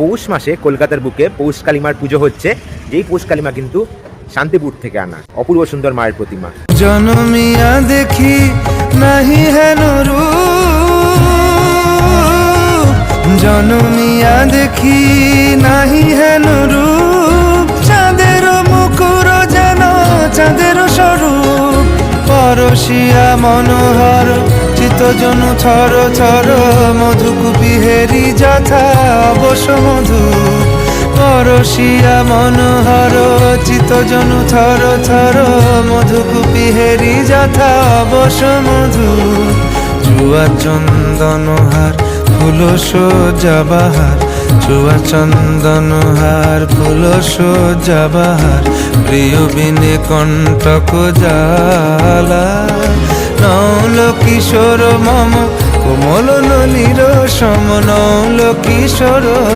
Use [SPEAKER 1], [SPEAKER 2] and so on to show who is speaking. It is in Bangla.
[SPEAKER 1] পৌষ মাসে কলকাতার বুকে পৌষ কালীমার পুজো হচ্ছে, যেই পৌষ কালীমা কিন্তু শান্তিপুর থেকে আনা অপূর্ব সুন্দর মায়ের প্রতিমা।
[SPEAKER 2] জনমিয়া দেখি নাহি হেন রূপ, জনমিয়া দেখি নাহি হেন রূপ, চাঁদের মুকুর যেন চাঁদের স্বরূপ, পরশিয়া মনোহর চিত্তজনু থর থর, মধুকুপি হেরি যথা অবশ্য মধু, পরশিয়া মনোহর চিত্তজনু থর থর, মধুকুপি হেরি যথা অবশ্য মধু, চুয়া চন্দনহার ফুল সজ্জা বাহার, চুয়া চন্দনহার ফুল সজ্জা বাহার, প্রিয় বিনে কণ্টক জালা, নৌল কিশোর মম কোমল নলির সম, নৌল কিশোর।